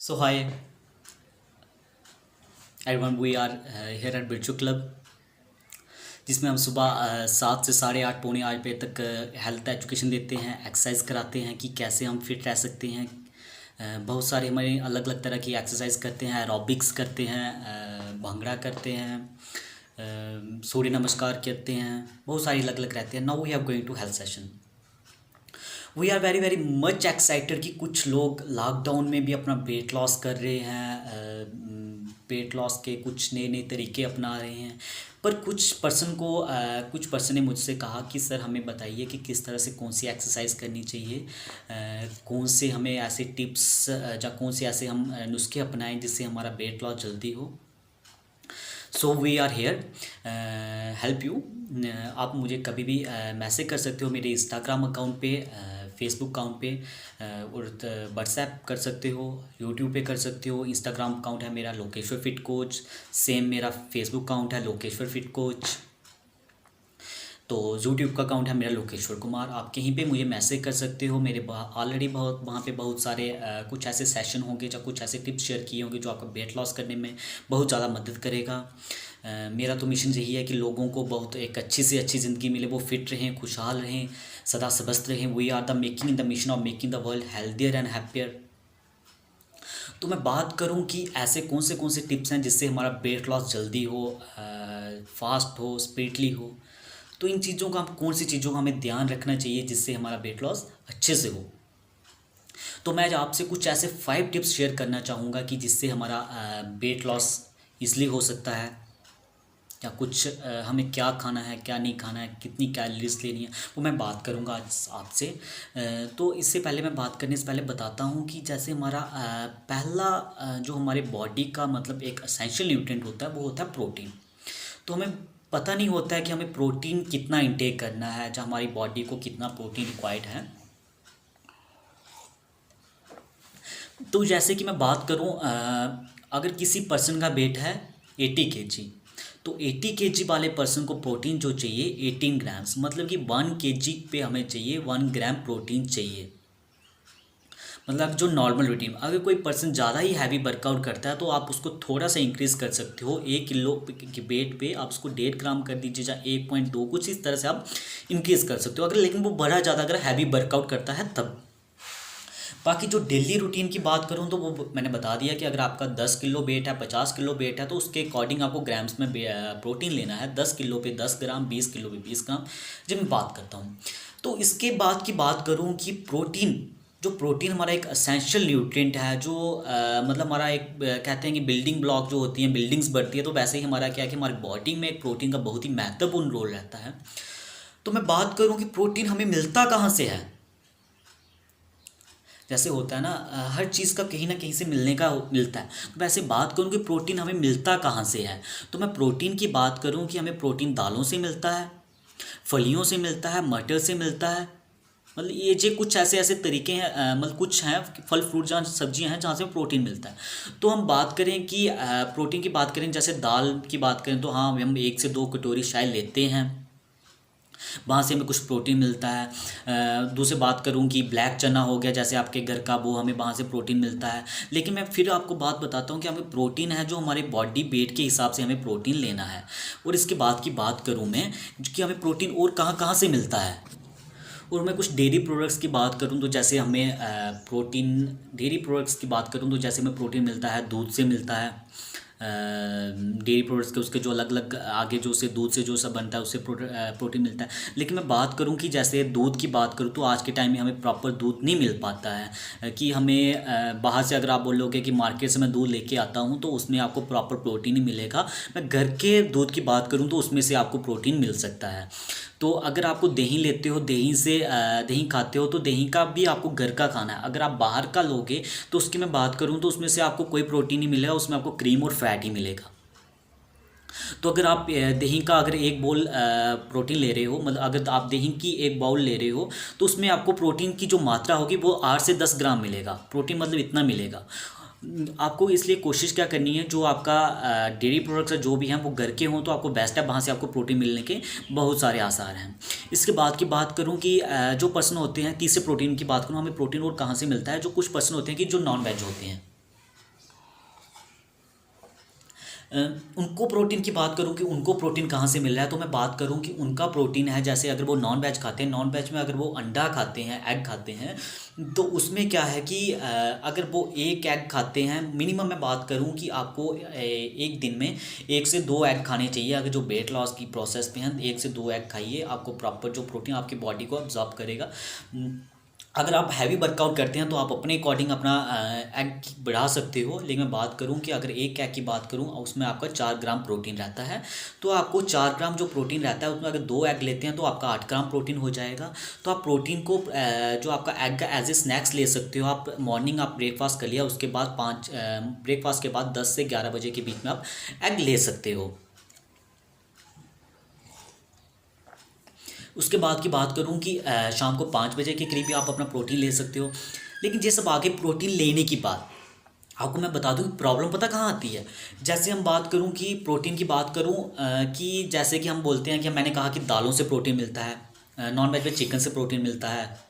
So hi everyone, we are here at Birju club, जिसमें हम सुबह 7 से 8:30 पौने 8 बजे तक हेल्थ एजुकेशन देते हैं, एक्सरसाइज कराते हैं कि कैसे हम फिट रह सकते हैं। बहुत सारे हमारे अलग अलग तरह की एक्सरसाइज करते हैं, एरोबिक्स करते हैं, भांगड़ा करते हैं, सूर्य नमस्कार करते हैं, बहुत सारी अलग अलग रहते हैं। Now we are going to health session. We are very very much excited कि कुछ लोग लॉकडाउन में भी अपना वेट लॉस कर रहे हैं, वेट लॉस के कुछ नए नए तरीके अपना रहे हैं। पर कुछ पर्सन ने मुझसे कहा कि सर हमें बताइए कि किस तरह से कौन सी एक्सरसाइज करनी चाहिए, कौन से हमें ऐसे टिप्स या कौन से ऐसे हम नुस्खे अपनाएं जिससे हमारा वेट लॉस जल्दी हो। So we are here help you. आप मुझे कभी भी मैसेज कर सकते हो मेरे इंस्टाग्राम अकाउंट पे, फेसबुक अकाउंट पे, और व्हाट्सएप कर सकते हो, यूट्यूब पे कर सकते हो। इंस्टाग्राम अकाउंट है मेरा लोकेश्वर फिट कोच, सेम मेरा फेसबुक अकाउंट है लोकेश्वर फिट कोच, तो यूट्यूब का अकाउंट है मेरा लोकेश्वर कुमार। आप कहीं पे मुझे मैसेज कर सकते हो। मेरे ऑलरेडी बहुत वहाँ पे बहुत सारे कुछ ऐसे सेशन होंगे या कुछ ऐसे टिप्स शेयर किए होंगे जो आपका वेट लॉस करने में बहुत ज़्यादा मदद करेगा। मेरा तो मिशन यही है कि लोगों को बहुत एक अच्छी से अच्छी ज़िंदगी मिले, वो फिट रहें, खुशहाल रहें, सदा स्वस्थ रहें। We are the making in the mission of making the world healthier and happier. तो मैं बात करूं कि ऐसे कौन से टिप्स हैं जिससे हमारा वेट लॉस जल्दी हो, फास्ट हो, स्पीडली हो। तो इन चीज़ों का कौन सी चीज़ों का हमें ध्यान रखना चाहिए जिससे हमारा वेट लॉस अच्छे से हो। तो मैं आज आपसे कुछ ऐसे 5 टिप्स शेयर करना चाहूँगा कि जिससे हमारा वेट लॉस इसलिए हो सकता है, या कुछ हमें क्या खाना है, क्या नहीं खाना है, कितनी कैलोरीज लेनी है, वो मैं बात करूँगा आज आपसे। तो इससे पहले मैं बात करने से पहले बताता हूँ कि जैसे हमारा पहला जो हमारे बॉडी का मतलब एक एसेंशियल न्यूट्रिएंट होता है वो होता है प्रोटीन। तो हमें पता नहीं होता है कि हमें प्रोटीन कितना इंटेक करना है, जहाँ हमारी बॉडी को कितना प्रोटीन रिक्वायर्ड है। तो जैसे कि मैं बात करूं, अगर किसी पर्सन का वेट है 80 kg, तो 80 kg वाले पर्सन को प्रोटीन जो चाहिए 18 ग्राम्स, मतलब कि 1 kg पे हमें चाहिए 1 ग्राम प्रोटीन चाहिए। मतलब जो नॉर्मल रूटीन, अगर कोई पर्सन ज़्यादा ही हैवी वर्कआउट करता है तो आप उसको थोड़ा सा इंक्रीज़ कर सकते हो। 1 किलो के वेट पे आप उसको 1.5 ग्राम कर दीजिए, या 1.2, कुछ इस तरह से आप इंक्रीज़ कर सकते हो अगर, लेकिन वो बड़ा ज़्यादा अगर हैवी वर्कआउट करता है तब। बाकी जो डेली रूटीन की बात करूं तो वो मैंने बता दिया कि अगर आपका 10 किलो वेट है, 50 किलो वेट है, तो उसके अकॉर्डिंग आपको ग्राम्स में प्रोटीन लेना है। 10 किलो पे 10 ग्राम, 20 किलो पे 20 ग्राम, जब मैं बात करता हूँ। तो इसके बाद की बात करूँ कि प्रोटीन हमारा एक असेंशियल न्यूट्रिएंट है, जो मतलब हमारा एक कहते हैं कि बिल्डिंग ब्लॉक जो होती हैं, बिल्डिंग्स बढ़ती है, तो वैसे ही हमारा क्या है कि हमारी बॉडी में एक प्रोटीन का बहुत ही महत्वपूर्ण रोल रहता है। तो मैं बात करूँ कि प्रोटीन हमें मिलता कहाँ से है। जैसे होता है ना, हर चीज़ का कहीं ना कहीं से मिलता है। तो वैसे बात करूँ कि प्रोटीन हमें मिलता कहाँ से है, तो मैं प्रोटीन की बात करूँ कि हमें प्रोटीन दालों से मिलता है, फलियों से मिलता है, मटर से मिलता है। मतलब ये जो कुछ ऐसे ऐसे तरीके हैं, मतलब कुछ हैं फल फ्रूट जहाँ सब्जियां हैं जहाँ से प्रोटीन मिलता है। तो हम बात करें कि प्रोटीन की बात करें, जैसे दाल की बात करें, तो हाँ हम 1 से 2 कटोरी शायद लेते हैं, वहाँ से हमें कुछ प्रोटीन मिलता है। दूसरी बात करूँ कि ब्लैक चना हो गया जैसे आपके घर का, वो हमें वहाँ से प्रोटीन मिलता है। लेकिन मैं फिर आपको बात बताता हूँ कि हमें प्रोटीन है जो हमारे बॉडी वेट के हिसाब से हमें प्रोटीन लेना है। और इसके बाद की बात करूँ मैं कि हमें प्रोटीन और कहाँ कहाँ से मिलता है। और मैं कुछ डेयरी प्रोडक्ट्स की बात करूँ तो जैसे हमें डेयरी प्रोडक्ट्स की बात करूँ तो जैसे हमें प्रोटीन मिलता है, दूध से मिलता है। डेयरी प्रोडक्ट्स के उसके जो अलग अलग आगे जो से दूध से जो सब बनता है उससे प्रोटीन मिलता है। लेकिन मैं बात करूं कि जैसे दूध की बात करूं तो आज के टाइम में हमें प्रॉपर दूध नहीं मिल पाता है, कि हमें बाहर से अगर आप बोलोगे कि मार्केट से मैं दूध लेके आता हूं तो उसमें आपको प्रॉपर प्रोटीन ही मिलेगा। मैं घर के दूध की बात करूं तो उसमें से आपको प्रोटीन मिल सकता है। तो अगर आपको दही लेते हो, दही खाते हो, तो दही का भी आपको घर का खाना है। अगर आप बाहर का लोगे तो उसकी मैं बात करूं तो उसमें से आपको कोई प्रोटीन नहीं मिलेगा, उसमें आपको क्रीम और फैट ही मिलेगा। तो अगर आप दही का अगर एक बाउल प्रोटीन ले रहे हो, मतलब अगर आप दही की एक बाउल ले रहे हो, तो उसमें आपको प्रोटीन की जो मात्रा होगी वो 8 से 10 ग्राम मिलेगा। प्रोटीन मतलब इतना मिलेगा आपको। इसलिए कोशिश क्या करनी है, जो आपका डेयरी प्रोडक्ट्स जो भी हैं वो घर के हों तो आपको बेस्ट है, वहाँ से आपको प्रोटीन मिलने के बहुत सारे आसार हैं। इसके बाद की बात करूँ कि जो पर्सन होते हैं, तीसरे प्रोटीन की बात करूँ, हमें प्रोटीन और कहाँ से मिलता है। जो कुछ पर्सन होते हैं कि जो नॉन वेज होते हैं, अ, उनको प्रोटीन की बात करूँ कि उनको प्रोटीन कहाँ से मिल रहा है, तो मैं बात करूँ कि उनका प्रोटीन है, जैसे अगर वो नॉन वेज खाते हैं, नॉन वेज में अगर वो अंडा खाते हैं, एग खाते हैं, तो उसमें क्या है कि अगर वो एक एग खाते हैं, मिनिमम मैं बात करूँ कि आपको एक दिन में 1 से 2 एग खाने चाहिए। अगर जो वेट लॉस की प्रोसेस पे हैं, 1 से 2 एग खाइए, आपको प्रॉपर जो प्रोटीन आपकी बॉडी को अब्जॉर्ब करेगा। अगर आप हैवी वर्कआउट करते हैं तो आप अपने अकॉर्डिंग अपना एग बढ़ा सकते हो, लेकिन मैं बात करूं कि अगर एक एग की बात करूं, उसमें आपका 4 ग्राम प्रोटीन रहता है। तो आपको 4 ग्राम जो प्रोटीन रहता है, उसमें अगर 2 एग लेते हैं तो आपका 8 ग्राम प्रोटीन हो जाएगा। तो आप प्रोटीन को जो आपका एग का एज ए स्नैक्स ले सकते हो। आप मॉर्निंग आप ब्रेकफास्ट कर लिया, उसके बाद ब्रेकफास्ट के बाद 10 से 11 बजे के बीच में आप एग ले सकते हो। उसके बाद की बात करूं कि शाम को 5 बजे के करीब भी आप अपना प्रोटीन ले सकते हो। लेकिन ये सब आगे प्रोटीन लेने की बात, आपको मैं बता दूं कि प्रॉब्लम पता कहाँ आती है। जैसे हम बात करूं कि प्रोटीन की बात करूं कि जैसे कि हम बोलते हैं कि मैंने कहा कि दालों से प्रोटीन मिलता है, नॉन वेज में चिकन से प्रोटीन मिलता है,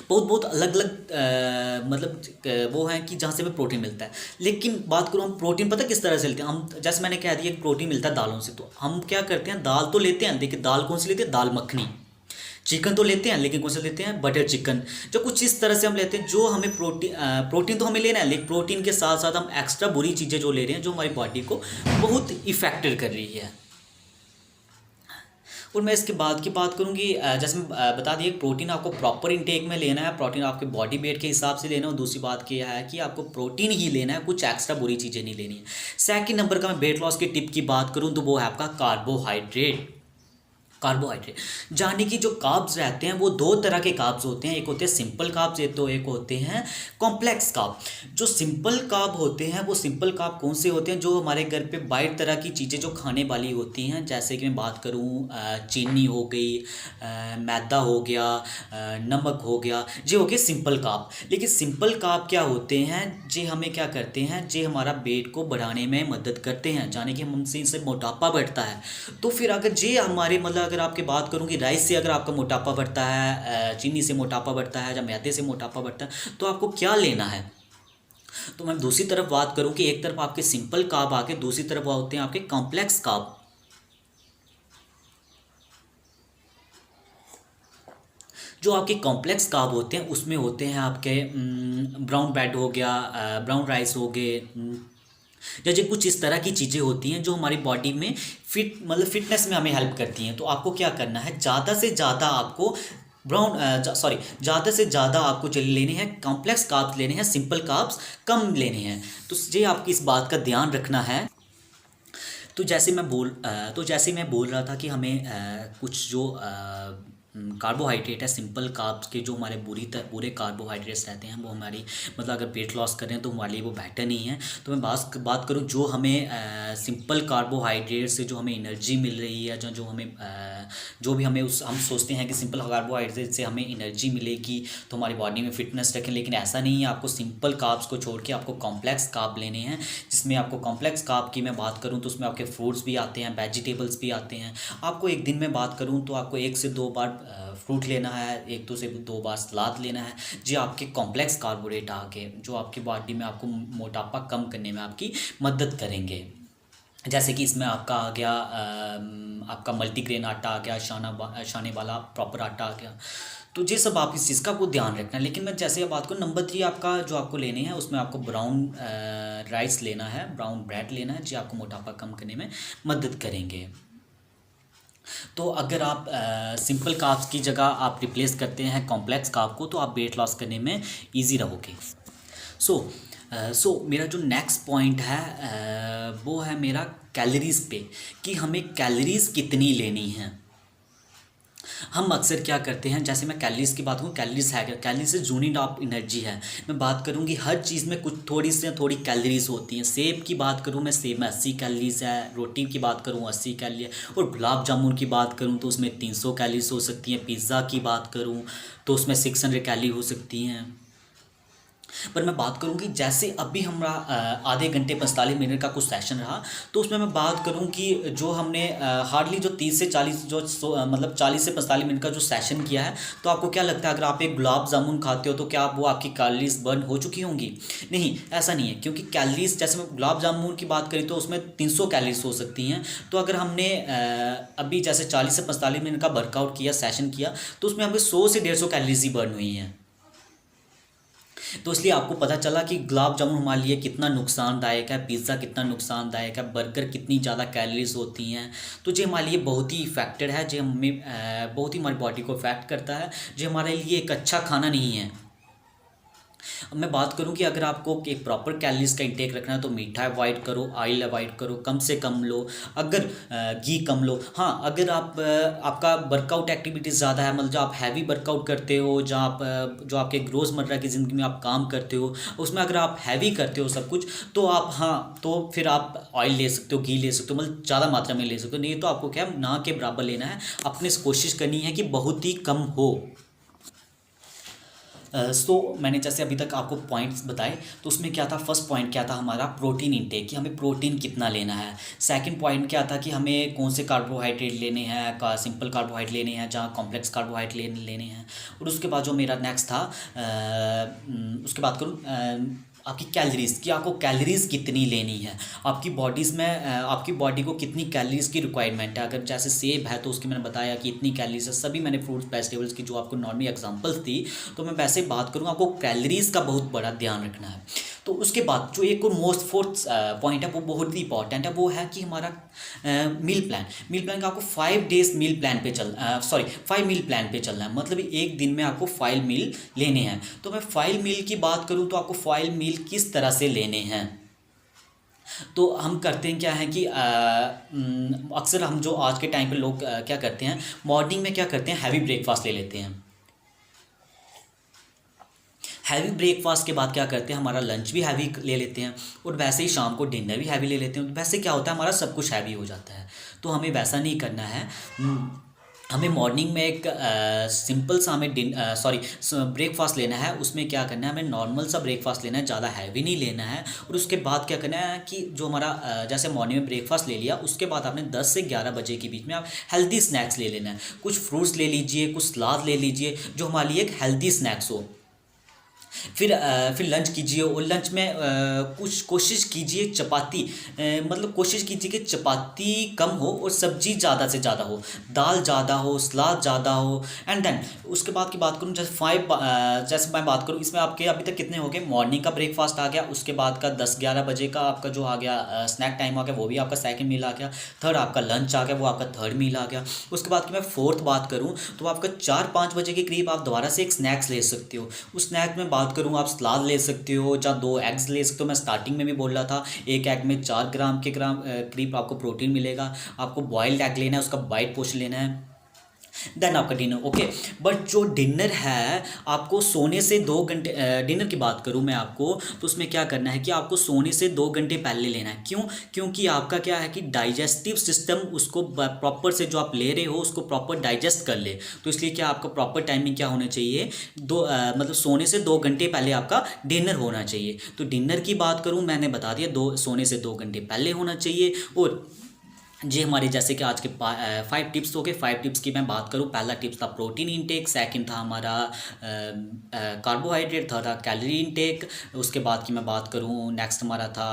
बहुत बहुत अलग अलग मतलब वो हैं कि जहाँ से हमें प्रोटीन मिलता है। लेकिन बात करूँ हम प्रोटीन पता किस तरह से लेते हैं, हम जैसे मैंने कह दिया कि प्रोटीन मिलता है दालों से, तो हम क्या करते हैं, दाल तो लेते हैं, देखिए दाल कौन सी लेते हैं, दाल मखनी। चिकन तो लेते हैं, लेकिन कौन सा लेते हैं, बटर चिकन। जो कुछ इस तरह से हम लेते हैं, जो हमें प्रोटीन तो हमें लेना है, लेकिन प्रोटीन के साथ साथ हम एक्स्ट्रा बुरी चीज़ें जो ले रहे हैं, जो हमारी बॉडी को बहुत इफेक्टेड कर रही है। और मैं इसके बाद की बात करूँगी, जैसे मैं बता दिए प्रोटीन आपको प्रॉपर इनटेक में लेना है, प्रोटीन आपके बॉडी वेट के हिसाब से लेना है। और दूसरी बात क्या है कि आपको प्रोटीन ही लेना है, कुछ एक्स्ट्रा बुरी चीज़ें नहीं लेनी है। सेकंड नंबर का मैं वेट लॉस की टिप की बात करूँ तो वो है आपका कार्बोहाइड्रेट। कार्बोहाइड्रेट जाने की जो कार्ब्स रहते हैं वो 2 तरह के कार्ब्स होते हैं, एक होते हैं सिंपल कार्ब्स, एक होते हैं कॉम्प्लेक्स कार्ब। जो सिंपल कार्ब होते हैं वो सिंपल कार्ब कौन से होते हैं, जो हमारे घर पे 22 तरह की चीज़ें जो खाने वाली होती हैं, जैसे कि मैं बात करूँ चीनी हो गई, मैदा हो गया, नमक हो गया, ये हो गए सिंपल कार्ब। लेकिन सिंपल कार्ब क्या होते हैं, जे हमें क्या करते हैं, जे हमारा वेट को बढ़ाने में मदद करते हैं, जाने कि हमसे इनसे मोटापा बढ़ता है। तो फिर अगर जे हमारे मतलब अगर आपकी बात करूँ कि राइस से अगर आपका मोटापा बढ़ता है, चीनी से मोटापा बढ़ता है, या मैदे से मोटापा बढ़ता है, तो आपको क्या लेना है। तो मैं दूसरी तरफ बात करूँ कि एक तरफ आपके सिंपल कार्ब आके, दूसरी तरफ होते हैं आपके कॉम्प्लेक्स कार्ब। जो आपके कॉम्प्लेक्स कार्ब होते हैं उसमें होते हैं आपके ब्राउन ब्रेड हो गया, ब्राउन राइस हो गए, जैसे कुछ इस तरह की चीज़ें होती हैं जो हमारी बॉडी में फिटनेस में हमें हेल्प करती हैं। तो आपको क्या करना है, ज़्यादा से ज़्यादा आपको ज़्यादा से ज़्यादा आपको चलिए लेने हैं कॉम्प्लेक्स कार्ब्स, लेने हैं सिंपल कार्ब्स कम लेने हैं। तो ये आपकी इस बात का ध्यान रखना है। तो जैसे मैं बोल रहा था कि हमें कुछ जो कार्बोहाइड्रेट है, सिंपल कार्ब्स के जो हमारे पूरे कार्बोहाइड्रेट्स रहते हैं, वो हमारी मतलब अगर वेट लॉस कर रहे हैं तो हमारे लिए वो बेटर नहीं है। तो मैं बात करूँ जो हमें सिंपल कार्बोहाइड्रेट से जो हमें एनर्जी मिल रही है, जो हमें जो भी हमें हम सोचते हैं कि सिंपल कार्बोहाइड्रेट से हमें एनर्जी मिलेगी तो हमारी बॉडी में फिटनेस रखें, लेकिन ऐसा नहीं है। आपको सिंपल कार्ब्स को छोड़ के आपको कॉम्प्लेक्स कार्ब लेने हैं, जिसमें आपको कॉम्प्लेक्स कार्ब की मैं बात करूँ तो उसमें आपके फ्रूट्स भी आते हैं, वेजिटेबल्स भी आते हैं। आपको एक दिन में बात करूँ तो आपको 1 से 2 बार फ्रूट लेना है, 1 से 2 बार सलाद लेना है, जो आपके कॉम्प्लेक्स कार्बोहाइड्रेट आके जो आपकी बॉडी में आपको मोटापा कम करने में आपकी मदद करेंगे। जैसे कि इसमें आपका आ गया आपका मल्टीग्रेन आटा आ गया, शाने वाला प्रॉपर आटा आ गया। तो ये सब आप इस चीज़ का आपको ध्यान रखना है। लेकिन मैं जैसे बात करूँ नंबर 3 आपका जो आपको लेने हैं, उसमें आपको ब्राउन राइस लेना है, ब्राउन ब्रेड लेना है, जो आपको मोटापा कम करने में मदद करेंगे। तो अगर आप सिंपल कार्ब्स की जगह आप रिप्लेस करते हैं कॉम्प्लेक्स कार्ब को, तो आप वेट लॉस करने में ईजी रहोगे। सो मेरा जो नेक्स्ट पॉइंट है वो है मेरा कैलोरीज़ पे, कि हमें कैलोरीज़ कितनी लेनी है। हम अक्सर क्या करते हैं, जैसे मैं कैलोरीज़ की बात करूँ, कैलोरीज़ है क्या, कैलोरीज से यूनिट ऑफ एनर्जी है। मैं बात करूँगी हर चीज़ में कुछ थोड़ी से थोड़ी कैलोरीज़ होती हैं। सेब की बात करूँ मैं, सेब में 80 कैलोरीज़ है, रोटी की बात करूँ 80 कैलोरी है, और गुलाब जामुन की बात करूँ तो उसमें 300 कैलोरीज हो सकती हैं। पिज़्ज़ा की बात करूँ तो उसमें 600 कैलोरी हो सकती हैं। पर मैं बात करूँ कि जैसे अभी हमारा आधे घंटे 45 मिनट का कुछ सेशन रहा, तो उसमें मैं बात करूँ कि जो हमने हार्डली जो 30 से 40 मतलब 40 से 45 मिनट का जो सेशन किया है, तो आपको क्या लगता है अगर आप एक गुलाब जामुन खाते हो तो क्या वो आपकी कैलोरीज बर्न हो चुकी होंगी? नहीं, ऐसा नहीं है, क्योंकि कैलोरीज जैसे मैं गुलाब जामुन की बात करी तो उसमें 300 कैलोरीज हो सकती हैं। तो अगर हमने अभी जैसे 40 से 45 मिनट का वर्कआउट किया, सेशन किया, तो उसमें हमें 100 से 150 कैलोरीज ही बर्न हुई हैं। तो इसलिए आपको पता चला कि गुलाब जामुन हमारे लिए कितना नुकसानदायक है, पिज़्ज़ा कितना नुकसानदायक है, बर्गर कितनी ज़्यादा कैलोरीज होती हैं। तो ये हमारे लिए बहुत ही इफेक्टेड है, जो हमें बहुत ही हमारी बॉडी को इफेक्ट करता है, जो हमारे लिए एक अच्छा खाना नहीं है। अब मैं बात करूं कि अगर आपको एक प्रॉपर कैलोरीज का इंटेक रखना है तो मीठा अवॉइड करो, ऑयल अवॉइड करो, कम से कम लो, अगर घी कम लो। हाँ, अगर आप आपका वर्कआउट एक्टिविटीज़ ज़्यादा है, मतलब जो आप हैवी वर्कआउट करते हो, जहाँ आप जो आपके रोज़मर्रा की ज़िंदगी में आप काम करते हो, उसमें अगर आप हैवी करते हो सब कुछ, तो आप हाँ, तो फिर आप ऑयल ले सकते हो, घी ले सकते हो, मतलब ज़्यादा मात्रा में ले सकते हो। नहीं तो आपको क्या ना के बराबर लेना है, अपने से कोशिश करनी है कि बहुत ही कम हो। मैंने जैसे अभी तक आपको पॉइंट्स बताए, तो उसमें क्या था, फर्स्ट पॉइंट क्या था हमारा, प्रोटीन इंटेक, कि हमें प्रोटीन कितना लेना है। सेकंड पॉइंट क्या था कि हमें कौन से कार्बोहाइड्रेट लेने हैं, सिंपल कार्बोहाइड्रेट लेने हैं, जहाँ कॉम्प्लेक्स कार्बोहाइड्रेट लेने हैं। और उसके बाद जो मेरा नेक्स्ट था, उसके बाद करूँ आपकी कैलोरीज, कि आपको कैलोरीज कितनी लेनी है, आपकी बॉडीज़ में आपकी बॉडी को कितनी कैलोरीज की रिक्वायरमेंट है। अगर जैसे सेब है तो उसकी मैंने बताया कि इतनी कैलोरीज है, सभी मैंने फ्रूट्स वेजिटेबल्स की जो आपको नॉर्मल एग्जांपल्स थी। तो मैं वैसे बात करूँ, आपको कैलोरीज का बहुत बड़ा ध्यान रखना है। तो उसके बाद जो एक और मोस्ट फोर्थ पॉइंट है, वो बहुत ही इंपॉर्टेंट है, वो है कि हमारा मील प्लान का आपको 5 डेज मील प्लान पे 5 मील प्लान पे चलना है। मतलब एक दिन में आपको 5 मील लेने हैं। तो मैं 5 मील की बात करूँ तो आपको 5 मील किस तरह से लेने हैं, तो हम करते हैं क्या है कि अक्सर हम जो आज के टाइम पे लोग क्या करते हैं, मॉर्निंग में क्या करते हैं, हैवी ब्रेकफास्ट ले लेते हैं। हैवी ब्रेकफास्ट के बाद क्या करते हैं, हमारा लंच भी हैवी ले लेते हैं, और वैसे ही शाम को डिनर भी हैवी ले लेते हैं। वैसे क्या होता है, हमारा सब कुछ हैवी हो जाता है। तो हमें वैसा नहीं करना है। हमें मॉर्निंग में एक सिंपल सा हमें ब्रेकफास्ट लेना है। उसमें क्या करना है, हमें नॉर्मल सा ब्रेकफास्ट लेना है, ज़्यादा हैवी नहीं लेना है। और उसके बाद क्या करना है कि जो हमारा जैसे मॉर्निंग में ब्रेकफास्ट ले लिया, उसके बाद आपने 10 से 11 बजे के बीच में आप हेल्दी स्नैक्स ले लेना है। कुछ फ्रूट्स ले लीजिए, कुछ सलाद ले लीजिए, जो हमारे लिए एक हेल्दी स्नैक्स हो। फिर लंच कीजिए, और लंच में कुछ कोशिश कीजिए चपाती, मतलब कोशिश कीजिए कि चपाती कम हो और सब्जी ज़्यादा से ज़्यादा हो, दाल ज़्यादा हो, सलाद ज़्यादा हो। एंड देन उसके बाद की बात करूँ, जैसे मैं बात करूँ, इसमें आपके अभी तक कितने हो गए, मॉर्निंग का ब्रेकफास्ट आ गया, उसके बाद का 10-11 बजे का आपका जो आ गया स्नैक टाइम आ गया, वो भी आपका सेकंड मील आ गया। थर्ड आपका लंच आ गया, वो आपका थर्ड मील आ गया। उसके बाद की मैं फोर्थ बात करूँ तो आपका 4-5 बजे के करीब आप दोबारा से एक स्नैक्स ले सकते हो। उस स्नैक में बात करूँ, आप सलाद ले सकते हो, या 2 एग्स ले सकते हो। मैं स्टार्टिंग में भी बोल रहा था, एक एग में 4 ग्राम के करीब आपको प्रोटीन मिलेगा। आपको बॉइल्ड एग लेना है, उसका वाइट पोर्शन लेना है, देन आपका डिनर। ओके, बट जो डिनर है, आपको सोने से 2 घंटे, डिनर की बात करूं मैं आपको, तो उसमें क्या करना है कि आपको सोने से 2 घंटे पहले लेना है। क्यों? क्योंकि आपका क्या है कि डाइजेस्टिव सिस्टम उसको प्रॉपर से जो आप ले रहे हो उसको प्रॉपर डाइजेस्ट कर ले। तो इसलिए क्या आपका प्रॉपर टाइमिंग क्या होना चाहिए, मतलब सोने से 2 घंटे पहले आपका डिनर होना चाहिए। तो डिनर की बात करूं, मैंने बता दिया, सोने से 2 घंटे पहले होना चाहिए। और जी हमारे जैसे कि आज के 5 टिप्स हो गए। 5 टिप्स की मैं बात करूँ, पहला टिप्स था प्रोटीन इंटेक, सेकंड था हमारा कार्बोहाइड्रेट, थर्ड था कैलोरी इंटेक। उसके बाद की मैं बात करूँ, नेक्स्ट हमारा था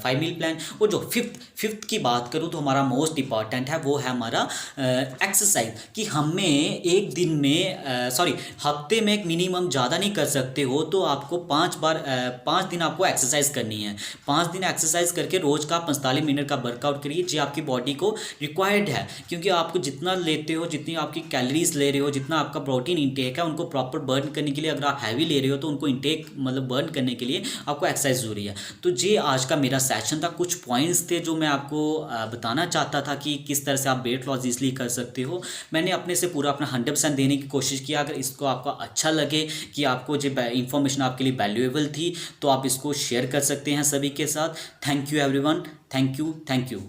5 मील प्लान। और जो फिफ्थ की बात करूँ तो हमारा मोस्ट इंपॉर्टेंट है, वो है हमारा एक्सरसाइज, कि हमें एक दिन में हफ्ते में एक मिनिमम ज़्यादा नहीं कर सकते हो तो आपको 5 दिन आपको एक्सरसाइज करनी है। 5 दिन एक्सरसाइज करके रोज़ का 45 मिनट का वर्कआउट करिए, जो आपकी बॉडी को रिक्वायर्ड है। क्योंकि आपको जितना लेते हो, जितनी आपकी कैलोरीज ले रहे हो, जितना आपका प्रोटीन इंटेक है, उनको प्रॉपर बर्न करने के लिए, अगर आप हैवी ले रहे हो तो उनको इंटेक मतलब बर्न करने के लिए आपको एक्सरसाइज जरूरी है। तो ये आज का मेरा सेशन था, कुछ पॉइंट्स थे जो मैं आपको बताना चाहता था कि किस तरह से आप वेट लॉस ईजिली कर सकते हो। मैंने अपने से पूरा अपना 100% देने की कोशिश किया। अगर इसको आपको अच्छा लगे कि आपको जो इन्फॉर्मेशन आपके लिए वैल्यूएबल थी, तो आप इसको शेयर कर सकते हैं सभी के साथ। Thank you everyone, thank you.